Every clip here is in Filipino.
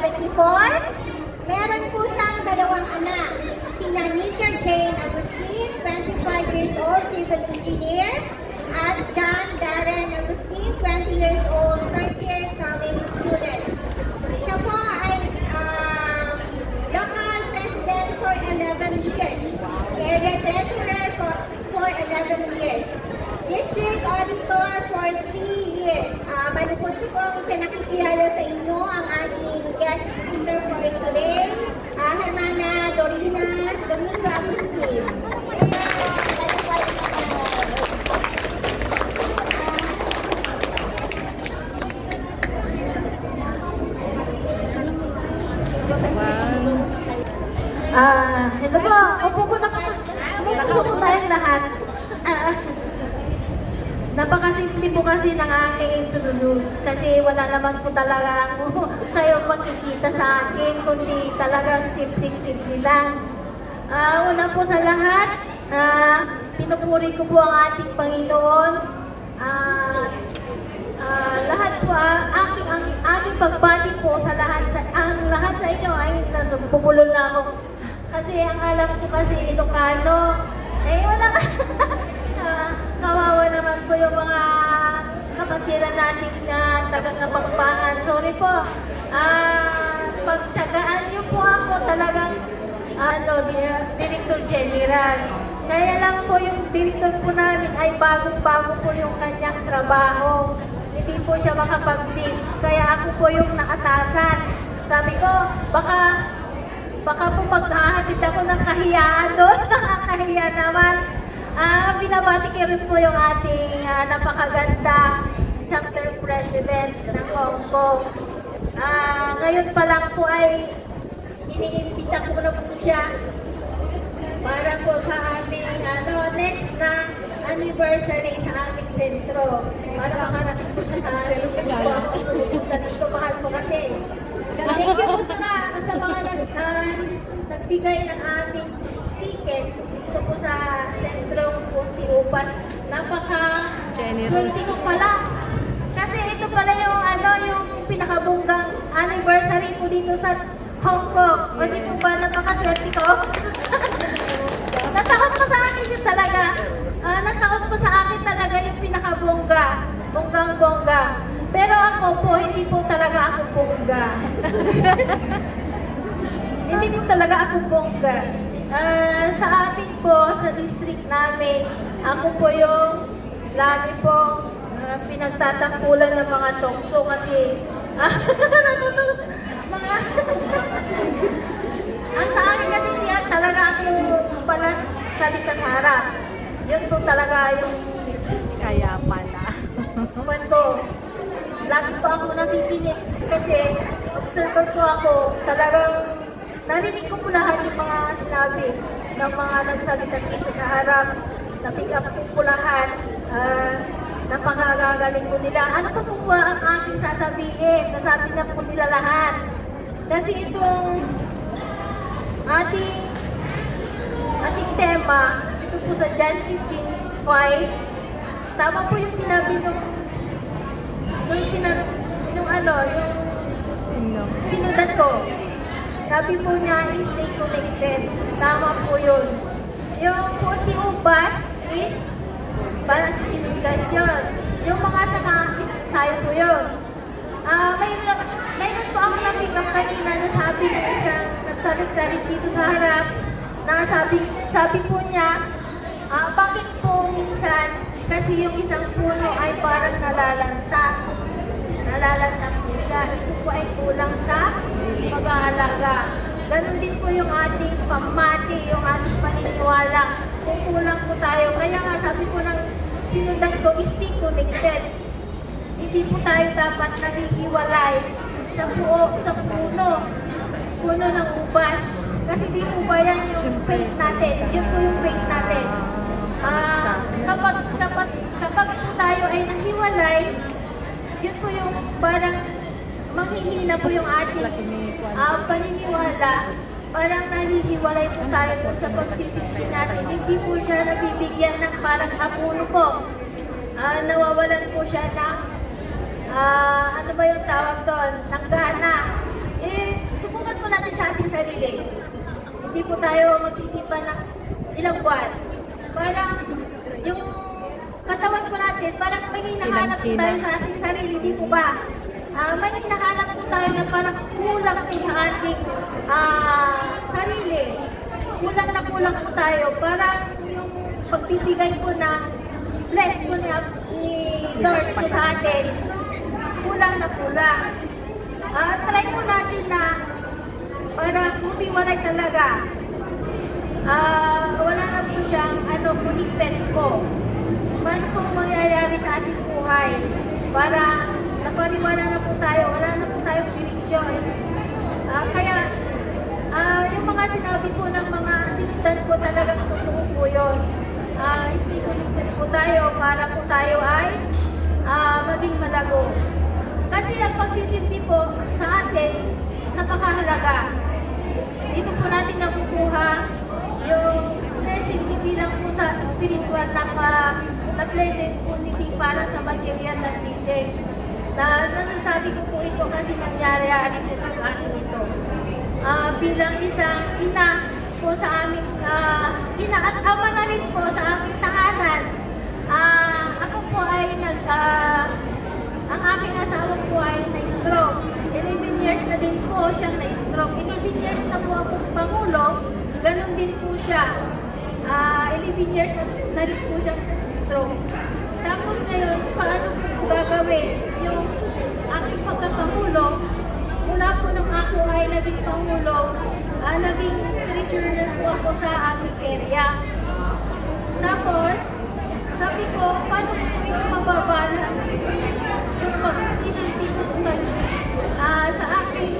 1974. Meron po siyang dalawang anak, sina Nika Jane Agustin, 25 years old, civil engineer, at John Darren Agustin, 20 years old, third-year college student. Siya po ay local president for 11 years, area treasurer for 11 years, district auditor for 3 years. Malipot ko pong ipinakikilala sa inyo ang ating guest speaker for today, Hermana Dorina Domingo Agustin. Hello po, upo po tayong lahat. Napakasimple po kasi ng aking introduce kasi wala naman po talaga kayo makikita sa akin kundi talagang simpleng-simple lang. Una po sa lahat, pinupuri ko po ang ating Panginoon. Lahat po, ang aking pagbati po sa lahat sa inyo ay nagpupulol na ako. Kasi ang alam ko kasi Ilocano, wala kawawa naman po yung mga kapatiran natin na taga-Kapampangan. Sorry po, pagtsagaan niyo po ako talagang Director General. Kaya lang po yung director po namin ay bagong-bago po yung kanyang trabaho. Hindi po siya makapag-lead. Kaya ako po yung nakatasan. Sabi ko, baka po maghahatid ako ng kahiyaan doon. Nakakahiya naman. Binabati ko rin po yung ating napakaganda chapter president ng Hong Kong. Ngayon pa lang po ay iniimbita ko na po siya para po sa aming next na anniversary sa aming sentro. Para makarating po siya sa aming pupunta dito. Mahal po kasi. Thank you po sa mga nagbigay ng aming ticket dito po sa sentrong Punti Upas. Napaka-swerte ko pala. Kasi ito pala yung pinakabunggang anniversary po dito sa Hong Kong. O di po ba napakaswerte ko? Natakot po sa akin yun talaga. Natakot po sa akin talaga yung pinakabongga. Bonggang-bongga. Pero ako po, hindi po talaga ako bongga. Hindi po talaga ako bongga. Sa amin po, sa district namin, ako po yung lagi po pinagtatampulan ng mga tokso kasi ang sa akin kasi tiyan talaga ako pala salita sa harap. Yun po talaga yung kaya pala. Kuwan ko. Lagi po ako nakikinig kasi observer po ako. Talagang narinig ko po lahat yung mga sinabi ng mga nagsalita dito sa harap. Na-pick up po lahat. Napakagagaling po nila. Ano pa po ba ang aking sasabihin? Nasabi na po nila lahat. Kasi itong ating tema, ito po sa John 15:5, tama po yung sinabi yung sinulat ko. Sabi po niya, stay connected. Tama po yun. Yung Punti Upas is balancing discussion. Yung mga saka-is tayo po yun. Mayroon po ako na-pick up kanina na sabi ng isang nagsalita rin dito sa harap na sabi po niya, bakit po minsan kasi yung isang puno ay parang nalalanta po siya. Ito po ay kulang sa pag-aalaga. Ganon din po yung ating pamati, yung ating paniniwala. Kung kulang po tayo, kaya nga sabi po ng sinundan ko, stay connected. Hindi po tayo dapat naghihiwalay sa puno ng ubas. Kasi di po ba yan yung faith natin? Yun po yung faith natin. Kapag po tayo ay nahiwalay, yun po yung parang manghihina po yung ating paniniwala. Parang nahihiwalay po tayo sa pagsisisi natin. Hindi po siya nabibigyan ng parang apuno po. Nawawalan po siya ng ano ba yung tawag doon? Ng gana. natin sa ating sarili. Hindi po tayo magsisipa ng ilang buwan. Parang yung katawan po natin, parang may hinahanap po tayo sa ating sarili, hindi po ba? May hinahanap po tayo na parang kulang po sa ating sarili. Kulang na kulang po tayo. Parang yung pagbibigay po na bless po ni Lord po sa atin, kulang na kulang. Try po natin na parang humiwalay talaga. Wala na po siyang connected po. Paano po mangyayari sa ating buhay? Para napaniwala na po tayo, wala na po tayong direksyon. Kaya yung mga sinabi po ng mga sinundan po talagang totoo po yun. Stay connected po tayo para po tayo ay maging malago. Kasi ang pagsisilbi po sa atin, napakahalaga. Dito po natin nakukuha yung blessings, hindi lang po sa spiritual na blessings, kundi para sa material na blessings. Nasasabi ko po ito kasi nangyari po sa akin ito. Bilang isang ina po sa aming, ina at ama na rin po sa aming tahanan. Ako po ay ang aking asawa po ay na-stroke. 11 years na din po siyang na-stroke. 11 years na po akong Pangulo, ganun din po siya. 11 years na rin po siyang stroke. Tapos ngayon, paano po gagawin yung aking pagkapangulo? Mula po nung ako ay naging Pangulo, naging treasurer po ako sa aming area. Tapos, sabi ko, paano po ito mababalance? Yung pag-isisinti ko po kayo sa aking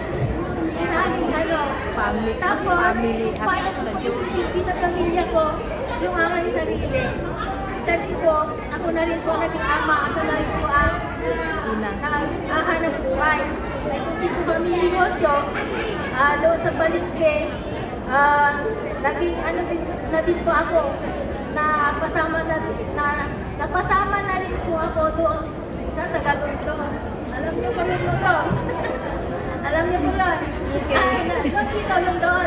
family. Tapos, paano po pag-isisinti sa pamilya ko yung aking sarili? Kasi po, ako na rin po naging ama, ako na rin po ang naghahanap buhay. Hindi po kami negosyo, doon sa palengke, naging na din po ako, napasama na rin po ako doon sa Tagalundo. Alam niyo ba yung Lundo? Alam niyo po yun? Doon dito, Lundon.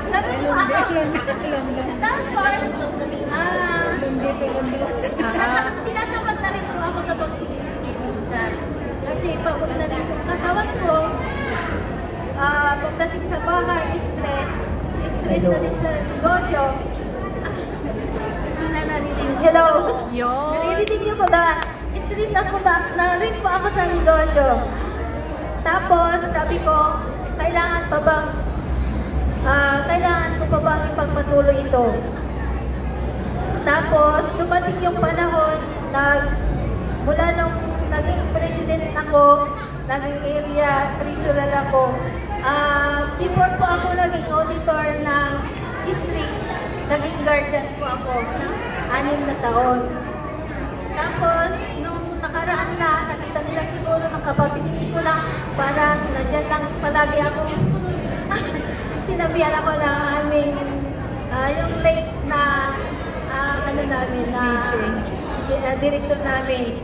Ganun po ako. Tapos, tinatamad na rin po ako sa pagsisikisan. Kasi pagod na rin po katawan ko, pagdating sa bahay, stress na din sa negosyo. Hello? Narinig niyo po ba? Stress na rin po ako sa negosyo. Tapos, sabi ko, kailangan ko pa bang ipagpatuloy ito? Tapos, dumating yung panahon mula nung naging president ako, naging area treasurer ako. Before po ako naging auditor ng district, naging guardian po ako ng 6 na taon. Tapos, nung nakaraan na, nakita nila siguro ng kapatid ko na parang nandyan lang palagi ako. Sinabihan ako ng aming yung late na director namin,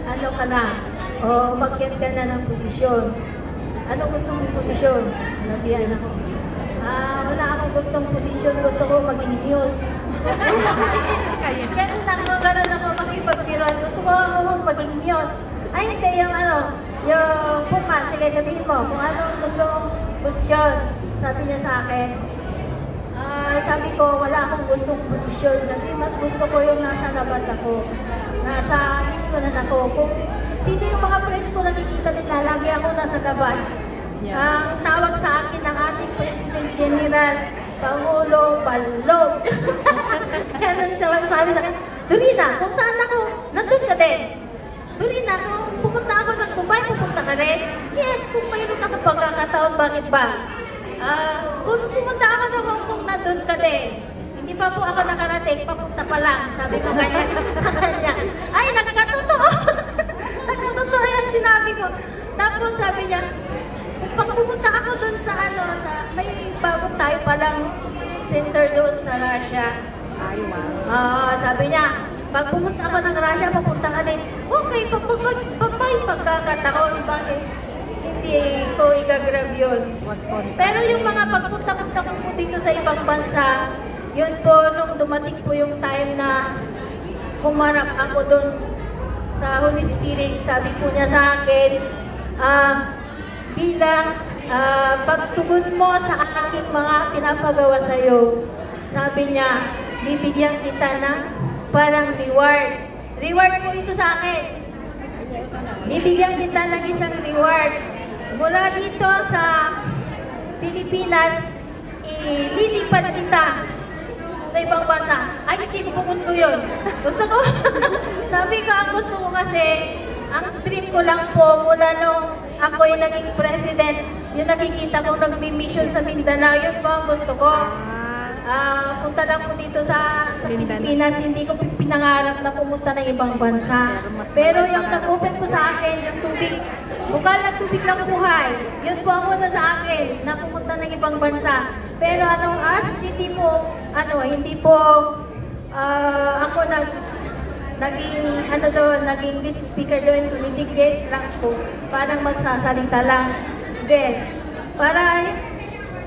ano ka na, o mag-get ka na ng posisyon. Ano gusto mong posisyon? Sinabihan ako. Wala akong gustong posisyon, gusto ko maging news. Ganun ako makipagpiruan. Gusto ko maging news. Ay, hindi, yung puka, sige sabihin mo, kung anong gusto mong posisyon, sabi niya sa akin. Sabi ko, wala akong gustong posisyon kasi mas gusto ko yung nasa labas ako. Nasa isunan ako. Kung sino yung mga friends ko nakikita nila, lagi ako nasa labas. Ang tawag sa akin ng ating President General, Pangulo Balog. Kaya siya sabi sa akin, Dorina, kung saan ako, nandun ka din. Dorina, kung pupunta ako ng Dubai, pupunta ka rin? Yes, kung mayroon ako pagkakataon, bakit ba? Kung pumunta ako ng Hong Kong, nandun ka din. Hindi pa po ako nakarating, papunta pa lang. Sabi ko kanya, ay, nakakatotoo. Nakakatotoo yung sinabi ko. Tapos sabi niya, pag pumunta ako dun sa may bago tayo palang center doon sa Russia. Sabi niya, pag pumunta ako ng Russia, papunta ka din. Okay, pagkakataon, bakit? hindi ko igagrab yun. Wag po. Pero yung mga pagpunta-punta ko po dito sa ibang bansa, yun po nung dumating po yung time na humarap ako doon sa Holy Spirit, sabi po niya sa akin, bilang pagtugon mo sa aking mga pinapagawa sa iyo, sabi niya, bibigyan kita ng parang reward. Reward po ito sa akin. Bibigyan kita ng isang reward. Mula dito sa Pilipinas, ililipat kita sa ibang bansa. Ay, hindi ko po gusto yun. Gusto ko. Sabi ko, ang gusto ko kasi, ang dream ko lang po mula nung ako yung naging president, yung nakikita ko nagmi-mission sa Mindanao, yun po ang gusto ko. Punta lang po dito sa Pilipinas, hindi ko pinangarap na pumunta ng ibang bansa. Pero yung nag-open po sa akin, yung tubig, bukal na tubig ng buhay, yun po ang una sa akin, na pumunta ng ibang bansa. Pero hindi po ako naging guest speaker doon, hindi guest lang po, parang magsasalita lang, guest.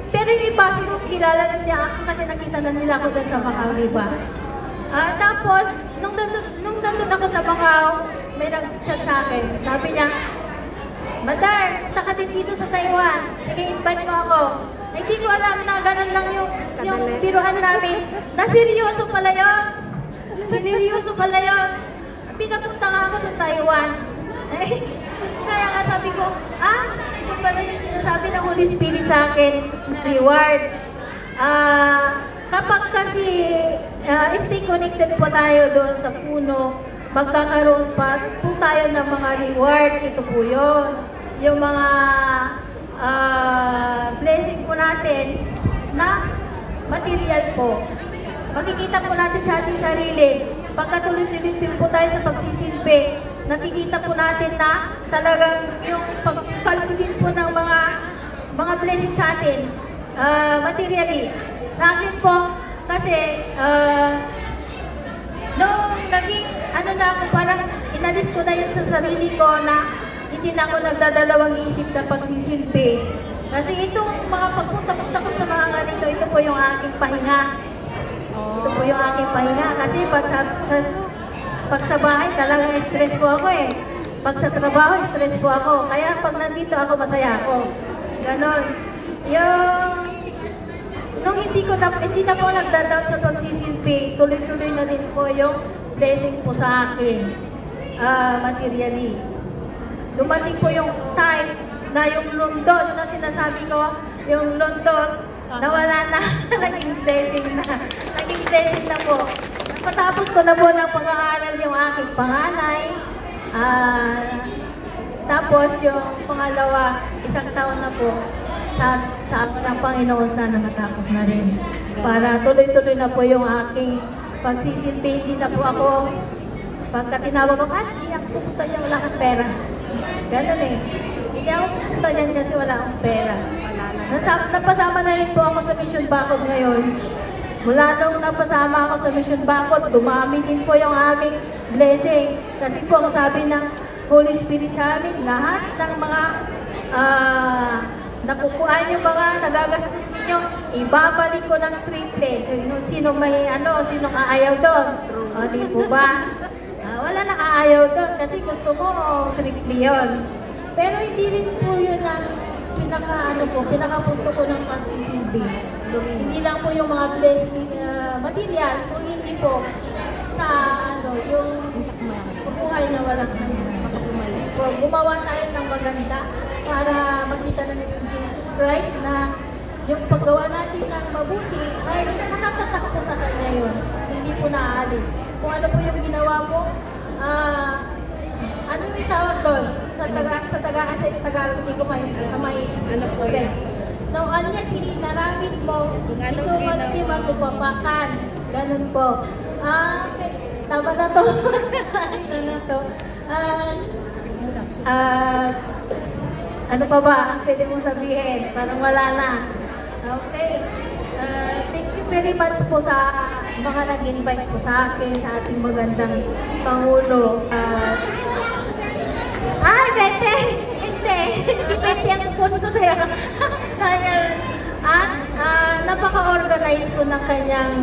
Pero yung iba, siguro kilala na niya ako kasi nakita na nila ako doon sa Macau, diba? Tapos, nung nandun ako sa Macau, may nag-chat sa akin. Sabi niya, Madar, punta ka din dito sa Taiwan. Sige, invite mo ako. Hindi ko alam na ganun lang yung biruan namin. Na seryoso pala yun. Seryoso pala yun. Pinapunta nga ako sa Taiwan. Kaya nga sabi ko, ito pala yung sinasabi ng Holy Spirit sa akin na reward. Kapag kasi stay connected po tayo doon sa puno, magkakaroon pa po tayo ng mga reward. Ito po yun. Yung mga blessing po natin na material po. Makikita po natin sa ating sarili. Pagkatuloy-tuloy po tayo sa pagsisilbi, nakikita po natin na talagang yung pagkalkulin po ng mga blessing sa atin, materially. Sa akin po, kasi, nung naging, na ako, parang inalis ko na yun sa sarili ko na hindi na ako nagdadalawang isip na pagsisilbi. Kasi itong mga pagpunta-punta ko sa mga ganito, ito po yung aking pahinga. Ito po yung aking pahinga. Kasi pag sa bahay, talagang stress po ako eh. Pag sa trabaho, stress po ako. Kaya pag nandito ako, masaya ako. Ganon. Nung hindi na po nagdadoubt sa pagsisilbi, tuloy-tuloy na din po yung blessing po sa akin. Materially. Dumating po yung time na yung London, na sinasabi ko, yung London, nawala na, naging blessing na. Naging blessing na po. Patapos ko na po ng pag-aaral yung aking panganay. Tapos yung pangalawa, 1 taon na po sa akin ng Panginoon, sana matapos na rin. Para tuloy-tuloy na po yung aking pagsisilbi. Hindi na po ako, pagka tinawag ako, hindi ako pupunta niya, wala kang pera. Ganun eh. Hindi ako pupunta niyan kasi wala akong pera. Napasama na rin po ako sa Mission Bacod ngayon. Mula nung napasama ako sa Mission Bacod, dumami din po yung aming blessing. Kasi po ang sabi ng Holy Spirit sa amin, lahat ng mga nakukuhaan yung mga nagagastos ninyo, ibabalik ko ng triple. Sino may sino kaayaw doon? O, di po ba? Wala na kaayaw doon kasi gusto mo triple yun. Pero hindi rin po yun ang pinakapunto ko ng pagsisilbi. Hindi lang po yung mga blessing material, kung hindi po sa yung buhay na walang gumawa tayo ng maganda para makita na nila Jesus Christ na yung paggawa natin ng mabuti ay nakatatak po sa Kanya yun. Hindi po naaalis. Kung ano po yung ginawa mo, ano yung tawag doon? Sa Tagalog, hindi ko may express. No, ano yan, hinarangin mo, isumat di masupapakan. Ganun po. Tama na to. Tama na to. Ano pa ba ang pwede mong sabihin? Parang wala na. Okay. Thank you very much po sa mga nag-invite po sa akin, sa ating magandang Pangulo. Bete! Hindi. Hindi Bete masaya. Dahil, napaka-organized po ng kanyang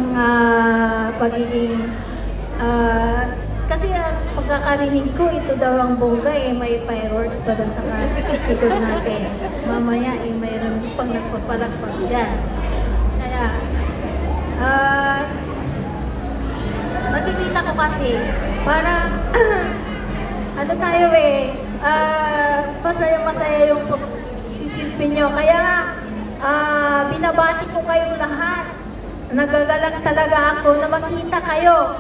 pagiging, kasi pagkakarinig ko, ito daw ang bongga may fireworks pa doon sa likod natin. Mamaya mayroon pang nagpapalakpak dyan. Kaya, nakikita ko kasi, parang, ano tayo masaya-masaya yung sisilpin nyo. Kaya, binabati ko kayong lahat. Nagagalang talaga ako na makita kayo.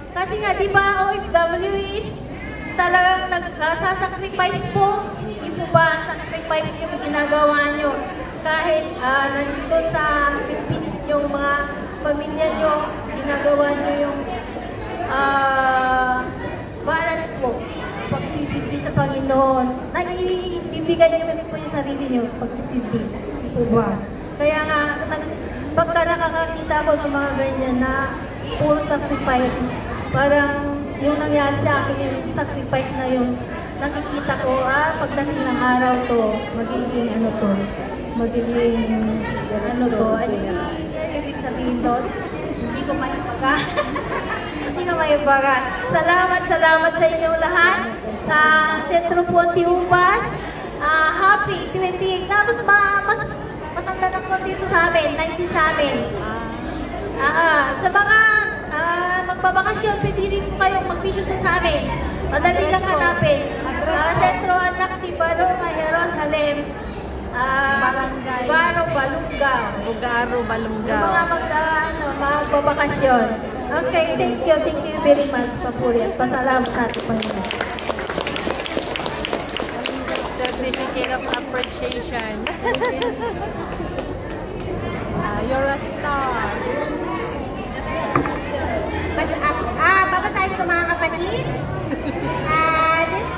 Kasi nga, di ba, OFW is talagang nagsasacrifice po. Hindi po ba sacrifice yung ginagawa nyo? Kahit nandito sa Philippines yung mga pamilya nyo, ginagawa nyo yung balance po. Pagsisilbi sa Panginoon. Ibigay nyo rin po yung sarili nyo pagsisilbi. Di po ba? Kaya nga, pagka nakakakita ko ng mga ganyan na puro sacrifices, parang yung nangyari sa akin, yung sacrifice na yung nakikita ko, pagdating ng araw to, magiging ano to, ibig sabihin doon, hindi ko maibaga. Hindi ko maibaga. Salamat sa inyong lahat, sa Sentro Puente Ubas. Happy 28. Tapos mas matanda na po dito sa amin, 19 sa amin. Sa mga magpabakasyon, pwede rin po kayong mag-vision din sa amin. Madali lang hanapin. Sentro Anak ni Barong, Jerusalem. Barangay. Bugaro, Balungaw. Mga magbabakasyon. Okay, thank you very much, Papuri. At pasalamat natin, Panginoon. Certificate of appreciation. You're a star. Babasahin ko mga kapatid. This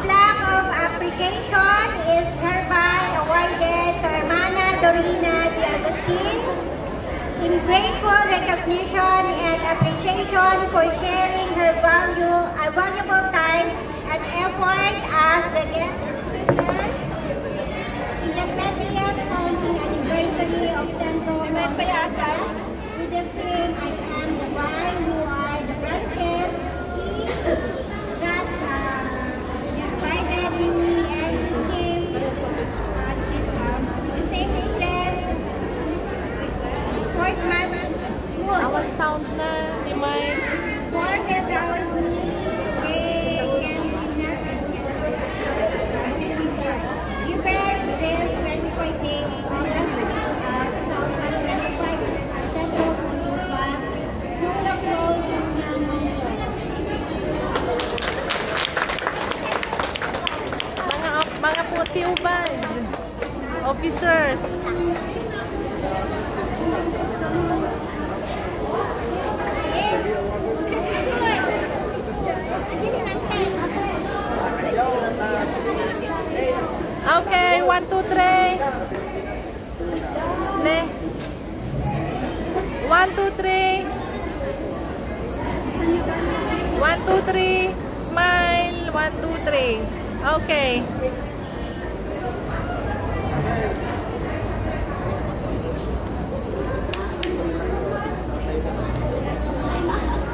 plaque of appreciation is hereby awarded to Hermana Dorina de Agustin in grateful recognition and appreciation for sharing her valuable time and effort as the guest speaker in the 20th founding anniversary of Central America with the theme I am the vine, you are the branches. That invited me and him the same interest. Fourth month. Awal sound na ni Mike. Fourth is our Mga puti uban. Officers. Okay, 1, 2, 3. Ne. 1, 2, 3. 1, 2, 3. Smile. 1, 2, 3. Okay.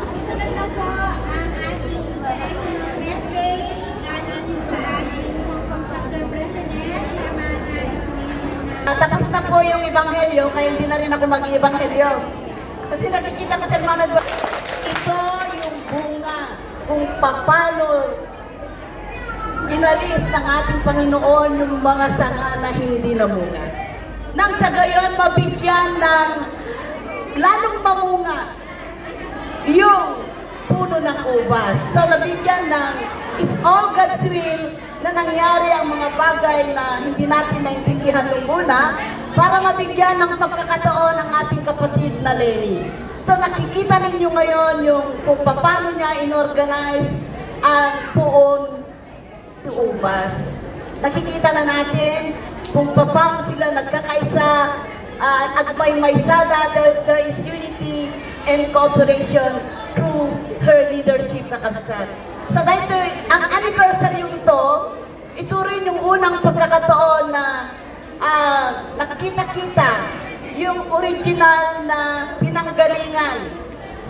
Susunod na po ang ating inspirational message galing sa ating chapter president, Hermana Ismael. Tapos na po yung ebanghelyo, kaya hindi na rin ako mag-ebanghelyo. Kasi nakikita ko sa Hermana, ito yung bunga kung paano inalis ng ating Panginoon yung mga sanga na hindi namunga. Nang sa gayon, mabigyan ng lalong mamunga yung puno ng ubas. So, nabigyan ng it's all God's will na nangyari ang mga bagay na hindi natin naintindihan nung una para mabigyan ng pagkakataon ng ating kapatid na Lenny. So, nakikita ninyo ngayon yung kung paano niya inorganize ang buong ubas. Nakikita na natin kung paano sila nagkakaisa, agmay-maysada, there is unity and cooperation through her leadership na kabsat. So dahil ang anniversary yung ito rin yung unang pagkakataon na kita yung original na pinanggalingan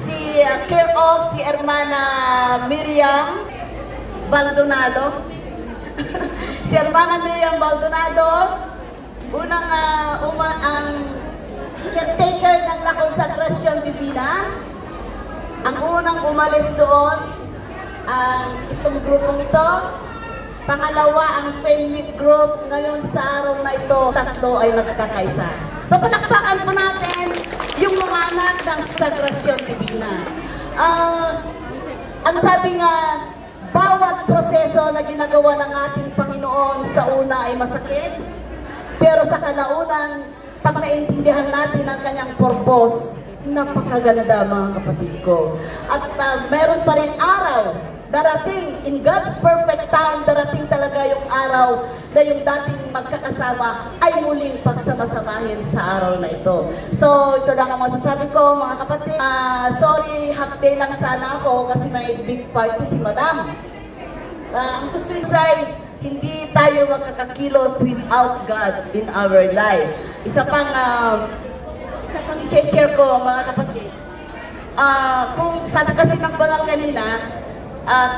si care of si Hermana Miriam Baldonado. Si Hermana Miriam Baldonado, unang ang caretaker ng La Consagracion Divina, ang unang umalis doon, itong grupong ito. Pangalawa, ang Fenwick Group. Ngayon sa araw na ito, tatlo ay nagkakaisa. So, palakpakan po natin yung mga anak ng Consagracion Divina. Ang sabi nga, bawat proseso na ginagawa ng ating Panginoon sa una ay masakit, pero sa kalaunan, pag naintindihan natin ang kanyang purpose, napakaganda mga kapatid ko. At meron pa rin araw, darating, in God's perfect time, darating talaga yung araw na yung dating magkakasama ay muling pagsamasamahin sa araw na ito. So, ito lang ang masasabi ko mga kapatid. Sorry, half day lang sana ako kasi may big party si Madam. Ang gusto ko ay, hindi tayo magkakakilos without God in our life. Isa pang i-share ko mga kapatid. Kung sabi kasi ng banal kanina,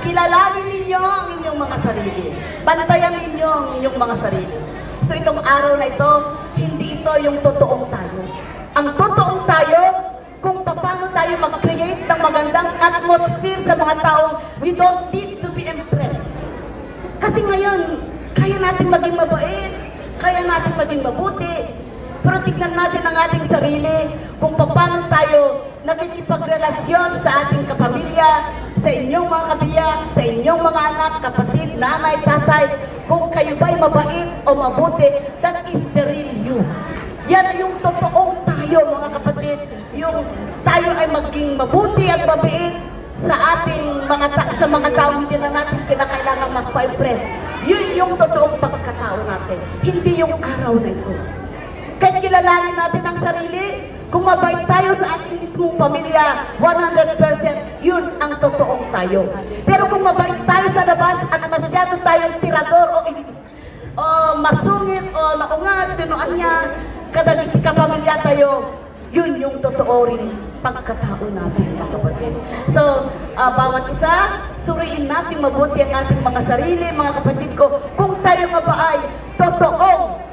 kilalanin ninyo ang inyong mga sarili. Bantayan ninyo ang inyong mga sarili. So itong araw na ito, hindi ito yung totoong tayo. Ang totoong tayo, kung paano tayo mag-create ng magandang atmosphere sa mga taong we don't need to be impressed. Kasi ngayon, kaya natin maging mabait, kaya natin maging mabuti, pero tignan natin ang ating sarili kung paano tayo nakikipagrelasyon sa ating kapamilya, sa inyong mga kabiyak, sa inyong mga anak, kapatid, nanay, tatay, kung kayo ba'y mabait o mabuti, that is the real you. Yan yung totoong tayo mga kapatid, yung tayo ay maging mabuti at mabait sa ating sa mga tao, hindi na natin kinakailangan magpa-impress. Yun yung totoong pagkatao natin, hindi yung araw na ito. Kahit kilalanin natin ang sarili, kung mabait tayo sa ating mismong pamilya, 100%, yun ang totoong tayo. Pero kung mabait tayo sa labas at masyado tayong tirador o masungit o naungat, tinuan niya, kadagiti kapamilya tayo, yun yung totoo rin pagkatao natin, mga kapatid. So, bawat isa, suriin natin mabuti ang ating mga sarili, mga kapatid ko, kung tayo nga ba ay totoong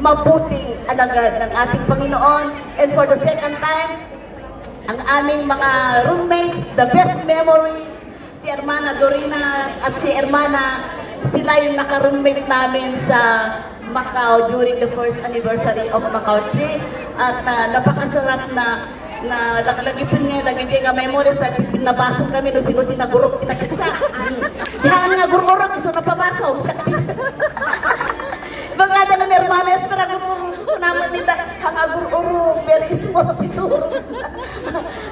mabuting alagad ng ating Panginoon. And for the second time, ang aming mga roommates, the best memories, si Hermana Dorina at si Hermana, sila yung naka-roommate namin sa Macau during the first anniversary of Macau 3. At napakasarap na lagipin niya, lagipin nga memories na pinabasong kami no sigo tinagurok, tinagkisa. Dihan nga gururok, iso napabasong siya. Bagada ng hermanes, para gururok naman nita, hanga gururok, very small pituro.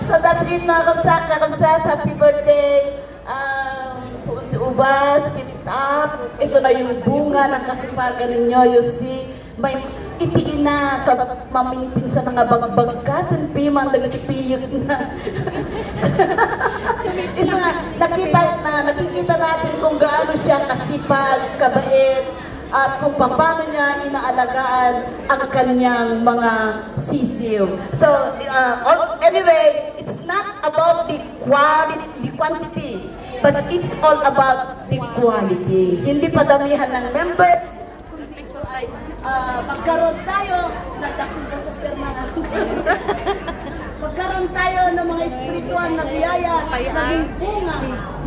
So that's it mga kamsat, happy birthday. Ubas, keep up. Ito na yung bunga ng kasipagan ninyo, you see. May itiin na, mamimpin sa mga bagbag ka, tunpiman, nagtipiyot na. Isa nga, nakikita natin kung gaano siya kasipag, kabait, at kung paano niya inaalagaan ang kanyang mga sisiw. So, anyway, it's not about the quantity, but it's all about the quality. Hindi padamihan ng members, kundi ito ay magkaroon tayo, nagdakong ko sa spermana. Magkaroon tayo ng mga espiritual na biyaya, maging bunga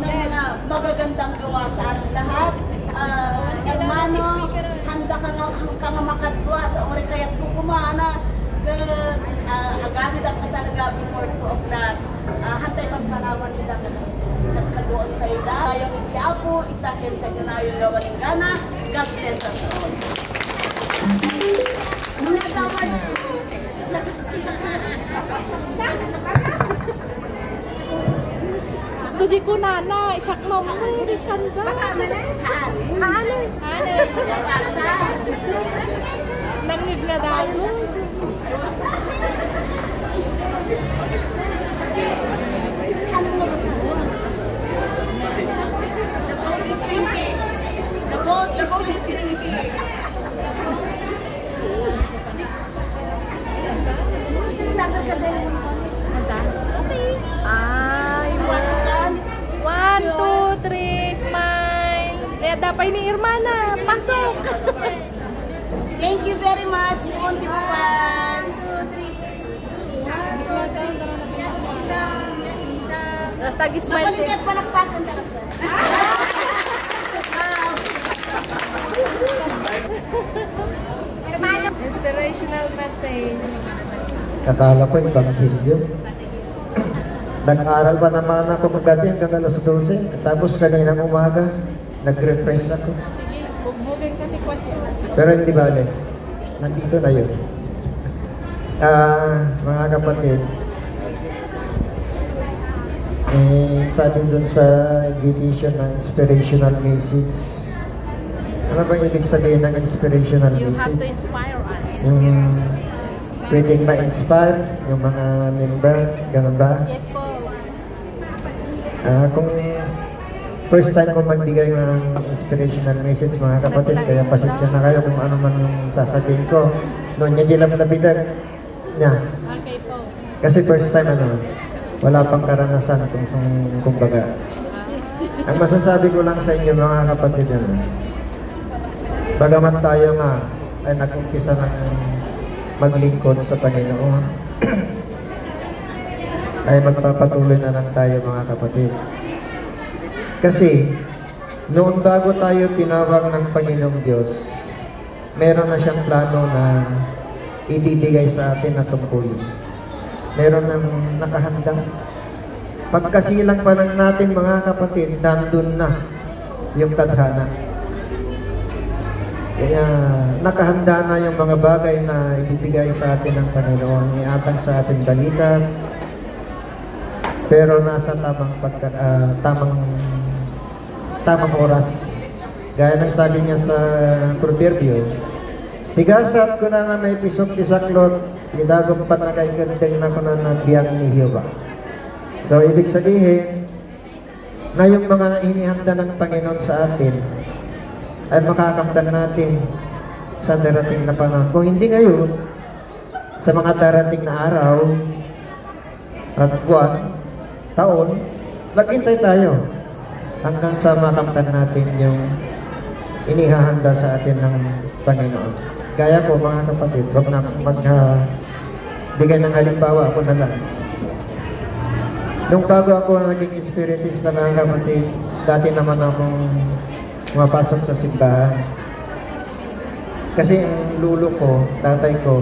ng mga magagandang gawa sa ating lahat. Hermano, handa ka nga makadwa, o kaya't kukumana, agamit ako talaga before 2 o'clock. Hantay pagpanawan nila kagkagoon kayo na. Tayong isiapo, itakin sa inyo na yung gawaling gana. God bless us all. Muna tawad ko. Studi ko nana, isak mo mo ni kanda. Ano? Nangnig na dago. The boat is sinking. Dapay ni Irmana. Pasok! Thank you very much. Unti po pas. 2, 3. Tapos tag-smile din. Makulit palakpakan na kasi. Inspirational message. Akala ko Ebanghelyo. Nag-aral pa naman ako kagabi hanggang alas 12. Tapos kaninang umaga, nag-refresh ako. Sige, bugbugin ka ni question. Pero hindi bale. Nandito na yun. Mga kapatid, sabi dun sa invitation ng inspirational message. Ano bang ibig sabihin ng inspirational You have to message? inspire us. Yung pwedeng ma-inspire yung mga member, ganun ba? Yes po. Kung first time ko magbigay ng inspirational message, mga kapatid, kaya pasensya na kayo kung ano man yung sasabihin ko. Noon niya dilam labitan niya. Okay po. Kasi first time wala pang karanasan kumbaga. Ang masasabi ko lang sa inyo, mga kapatid, bagaman tayo nga ay nag-umpisa ng maglingkod sa Panginoon, ay magpapatuloy na lang tayo, mga kapatid. Kasi, noon bago tayo tinawag ng Panginoong Diyos, meron na siyang plano na ibibigay sa atin na tungkulin. Meron nang nakahanda. Pagkasilang pa lang natin, mga kapatid, nandun na yung tadhana. Kaya nakahanda na yung mga bagay na ibibigay sa atin ng Panginoon, iatag sa ating balita, pero nasa tamang oras. Gaya ng sabi niya sa proverbio, tigasat ko na nga may pisok tisaklot, idagumpat na kay kerdeng na ko na nabiyang ni Jehovah. So, ibig sabihin, na yung mga inihanda ng Panginoon sa atin, ay makakamtan natin sa darating na panahon. Kung hindi ngayon, sa mga darating na araw at buwan, taon, maghintay tayo hanggang sa makamtan natin yung inihahanda sa atin ng Panginoon. Kaya po, mga kapatid, huwag na magbigay ng halimbawa, ako na lang. Nung bago ako naging spiritista, mga kapatid, dati naman akong pumapasok sa simbahan. Kasi ang lulo ko, tatay ko,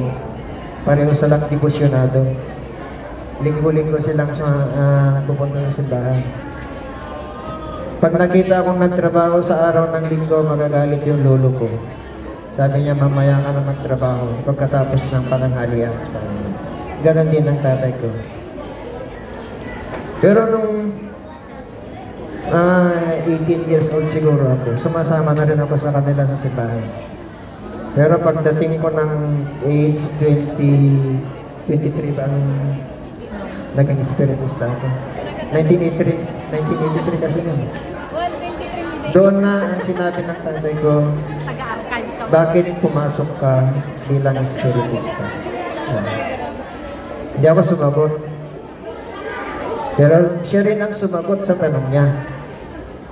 pareho silang devosyonado. Linggo-linggo silang pupunta sa simbahan. Pag nakita akong nagtrabaho sa araw ng linggo, magagalit yung lulo ko. Sabi niya, mamaya ka na magtrabaho pagkatapos ng pananghalian. Ganon din ang tatay ko. Pero nung 18 years old siguro ako, sumasama na rin ako sa kanila sa simbahan. Pero pagdating ko ng age 23 ba ang naging spiritista ako. 1983 kasi yun. Doon na ang sinabi ng tatay ko, bakit pumasok ka bilang spiritista? Hindi ako sumagot. Pero siya rin ang sumagot sa tanong niya.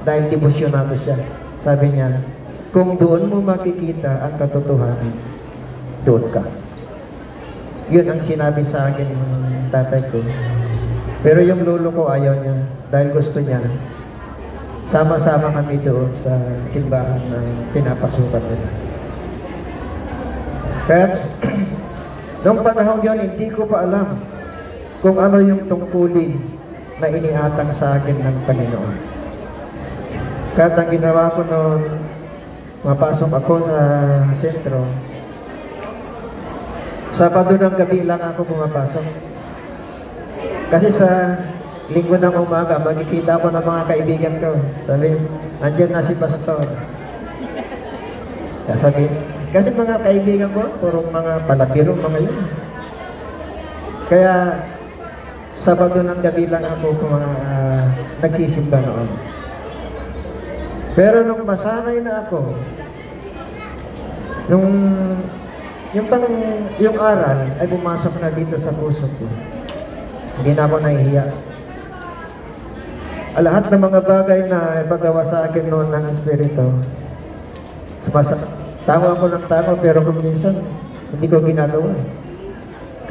Dahil devosyonado siya. Sabi niya, kung doon mo makikita ang katotohanan, doon ka. Yun ang sinabi sa akin ng tatay ko. Pero yung lolo ko ayaw niya. Dahil gusto niya, sama-sama kami doon sa simbahan na pinapasukan nila. Kaya, noong panahon yun, hindi ko pa alam kung ano yung tungkulin na iniatang sa akin ng Panginoon. Kahit ang ginawa ko noon, mapasok ako sa sentro, Sabado ng gabi lang ako pumapasok. Kasi sa linggo ng umaga, magkikita ko ng mga kaibigan ko. Sabi, andyan na si Pastor. Sabi, kasi mga kaibigan ko, purong mga palabirong mga yun. Kaya, Sabado ng gabi lang ako nagsisimba noon. Pero nung masanay na ako, yung aral ay pumasok na dito sa puso ko. Hindi na ako nahihiya. lahat ng mga bagay na ipagawa sa akin noon ng Espiritu, tama ako ng tama, pero kung minsan, hindi ko ginagawa.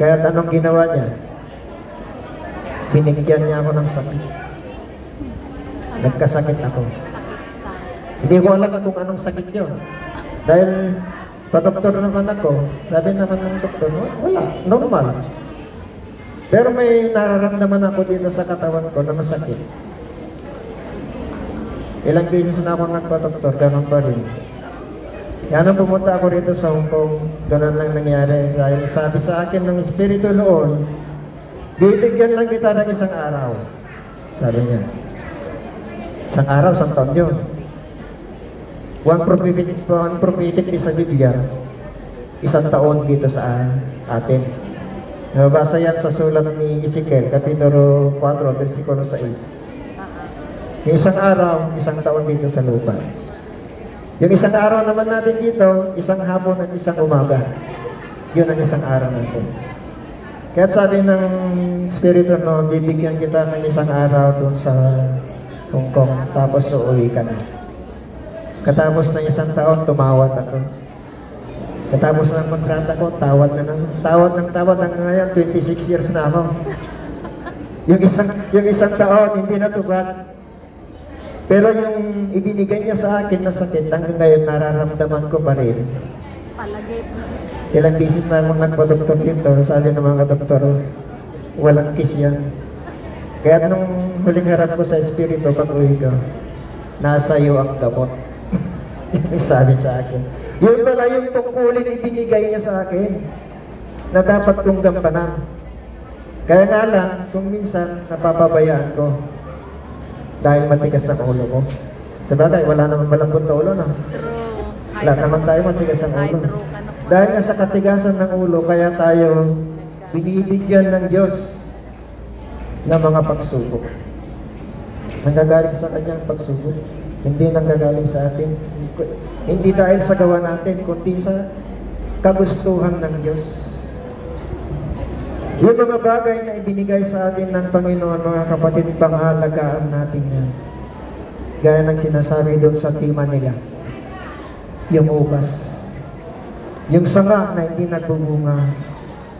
Kaya anong ginawa niya? Binigyan niya ako ng sakit. Nagkasakit ako. Hindi ko alam kung anong sakit yun. Dahil pa-doktor naman ako, sabi naman ng doktor, wala, normal. Pero may nararamdaman ako dito sa katawan ko na masakit. Ilang beses na ako nagpa-doktor, ganun pa rin. Kaya nung pumunta ako rito sa Hong Kong, ganun lang nangyari. Dahil sabi sa akin ng Espiritu noon, bibigyan lang kita ng isang araw. Sabi niya. Isang araw, isang taon yun. One prophetic sa Biblia, isang taon dito sa atin. Nabasa yan sa sulat ni Ezekiel, Kapitulo 4, versikulo 6. Yung isang araw, isang taon dito sa lupa. Yung isang araw naman natin dito, isang hapon at isang umaga. Yun ang isang araw natin. Kaya sabi ng Espiritu, no, bibigyan kita ng isang araw dun sa Hong Kong, tapos uuwi ka na. Katapos ng isang taon, tumawad ako. Katapos ng kontrata ko, tawad ng ngayon, 26 years na ako. Yung isang taon, hindi natupad. Pero yung ibinigay niya sa akin na sakit, hanggang ngayon nararamdaman ko pa rin. Palagay. Ilang bisis na akong nagpa-doktor dito, sabi ng mga doktor, walang kiss yan. Kaya nung huling harap ko sa Espiritu, pag-uwi ko, nasa iyo ang gamot. Sabi sa akin. Yun pala yung tungkulin ibinigay niya sa akin na dapat kong gampanan. Kaya nga lang, kung minsan napapabayaan ko dahil matigas ang ulo ko. Sa bagay, wala naman malambot na ulo na. Wala naman tayo matigas ang ulo. Dahil nga sa katigasan ng ulo, kaya tayo binibigyan ng Diyos ng mga pagsubok. Nanggagaling sa kanyang pagsubok. Hindi nanggagaling sa atin. Hindi dahil sa gawa natin, kundi sa kagustuhan ng Diyos. Yung mga bagay na ibinigay sa atin ng Panginoon, mga kapatid, pangalagaan natin yan. Gaya ng sinasabi doon sa tema nila. Yung ubas. Yung sanga na hindi nagbubunga,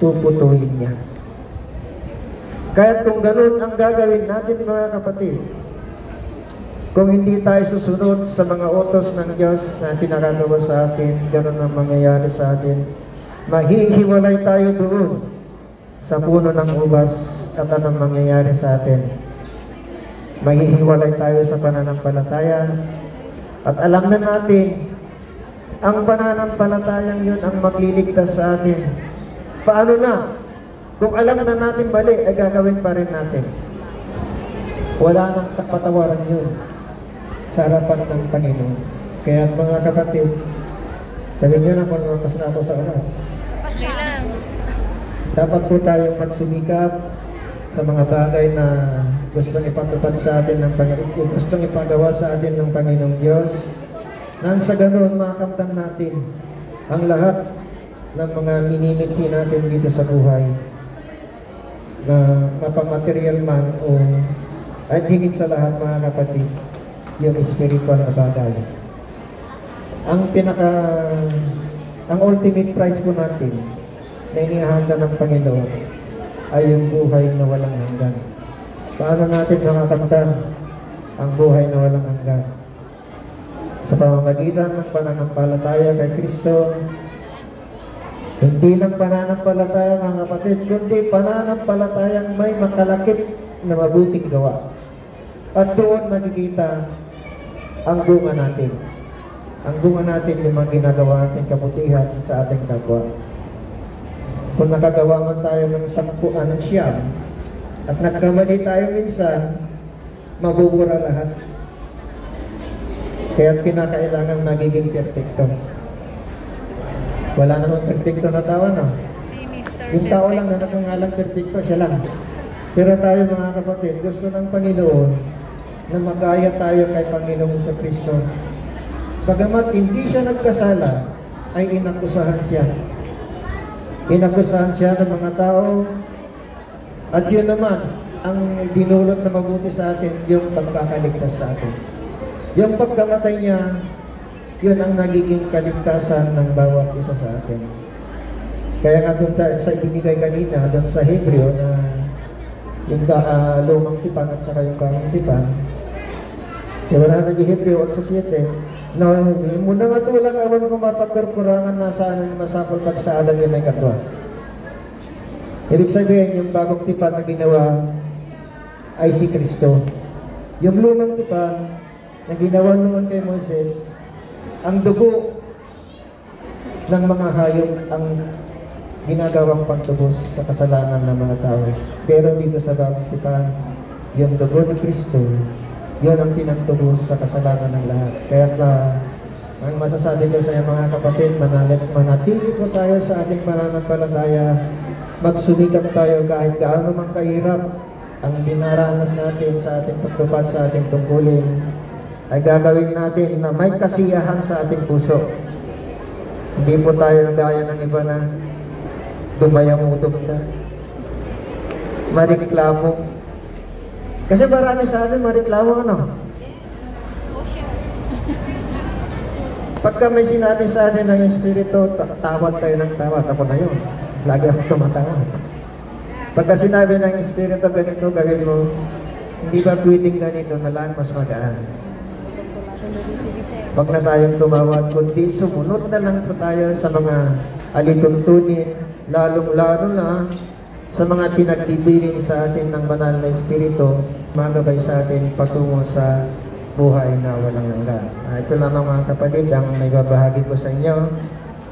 puputulin niya. Kaya kung ganun ang gagawin natin, mga kapatid, kung hindi tayo susunod sa mga utos ng Diyos na pinakagawa sa atin, ganun ang mangyayari sa atin. Mahihiwalay tayo doon sa puno ng ubas at anong mangyayari sa atin. Mahihiwalay tayo sa pananampalataya at alam na natin, ang pananampalatayang yun ang magliligtas sa atin. Paano na? Kung alam na natin mali, ay gagawin pa rin natin. Wala nang patawaran yun sa harapan ng Panginoon. Kaya mga kapatid, sabihin nyo na kung mas na ako sa oras. Dapat po tayong magsumikap sa mga bagay na gustong ipatupad sa atin ng Panginoon, gustong ipagawa sa atin ng Panginoong Diyos. Nang sa ganoon, makamtan natin ang lahat ng mga minimithi natin dito sa buhay na mapamaterial man o at higit sa lahat, mga kapatid, yung spiritual na bagay. Ang ultimate prize po natin na inihanda ng Panginoon ay yung buhay na walang hanggan. Paano natin makakamtan ang buhay na walang hanggan? Sa pamamagitan ng pananampalataya kay Kristo, hindi lang pananampalataya, mga kapatid, kundi pananampalatayang may makalakip na mabuting gawa. At doon makikita ang bunga natin. Ang bunga natin yung mga ginagawa natin kabutihan sa ating kapwa. Kung nakagawa man tayo ng 10 ng siyam at nagkamali tayo minsan, mabubura lahat. Kaya kinakailangan magiging perfecto. Wala namang perfecto na tao, no? Yung tao lang na nakangalang perfecto, siya lang. Pero tayo, mga kapatid, gusto ng Panginoon na magaya tayo kay Panginoon sa Kristo. Bagamat hindi siya nagkasala, ay inakusahan siya. Inakusahan siya ng mga tao. At yun naman, ang dinulot na mabuti sa atin, yung pagkakaligtas sa atin. Yung pagkamatay niya, yun ang nagiging kaligtasan ng bawat isa sa atin. Kaya nga doon sa ibinigay kanina, doon sa Hebreo na yung lumang tipan at saka yung kamang tipan, yung na naging Hebreo 8:7, no, muna nga tulang awan ko mapagkurkurangan na saan masapol pagsaalang yun ay katwa. Ibig sabihin, yung bagong tipan na ginawa ay si Kristo. Yung lumang tipan na ginawa noon kay Moses, ang dugo ng mga hayop ang ginagawang pagtubos sa kasalanan ng mga tao. Pero dito sa bagong tipan, yung dugo ni Kristo, yun ang pinagtubos sa kasalanan ng lahat. Kaya ang masasabi ko sa iyo mga kapatid, manatili po tayo sa ating pananampalataya, magsumikap tayo kahit gaano man kahirap ang dinaranas natin sa ating pagtupad sa ating tungkulin, ay gagawin natin na may kasiyahan sa ating puso. Hindi po tayo gaya ng iba na dumayang-utog na, mareklamo. Kasi marami sa atin mareklamo ano? Pagka may sinabi sa atin ng Espiritu, tawad tayo ng tawad. Ako na yun. Lagi ako tumatawa. Pagka sinabi ng Espiritu, ganito, gawin mo, hindi ba pwedeng ganito na lang mas magaan? Huwag na tayong tumawad, kundi sumunod na lang po tayo sa mga alituntunin, lalong-lalo na sa mga pinagbibiling sa atin ng banal na Espiritu, magabay sa atin patungo sa buhay na walang hanggan. Ito lang mga kapatid, ang may babahagi ko sa inyo.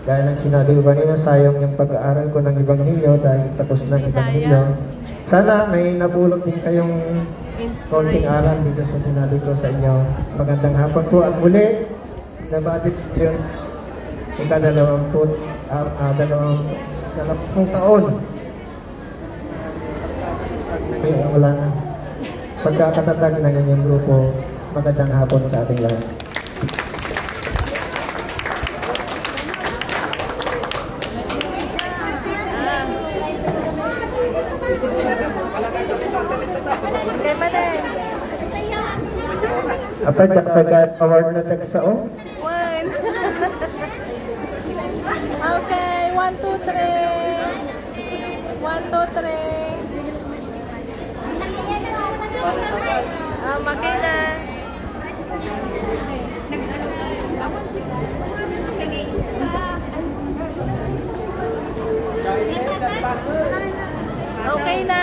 Dahil ang sinabi ko kanina, sayang yung pag-aaral ko ng Ebanghelyo dahil tapos ng Ebanghelyo. Sana may napulot din kayong konting aral dito sa sinabi ko sa inyo. Magandang hapon po. At muli, nabatit yun dalawang taon. Wala na. Pagkakatatag ng inyong grupo, magandang hapon sa ating lahat. Apa pag-award na tagsao? 1. Okay, 1, 2, 3. 1, 2, 3. Makina. Okay na.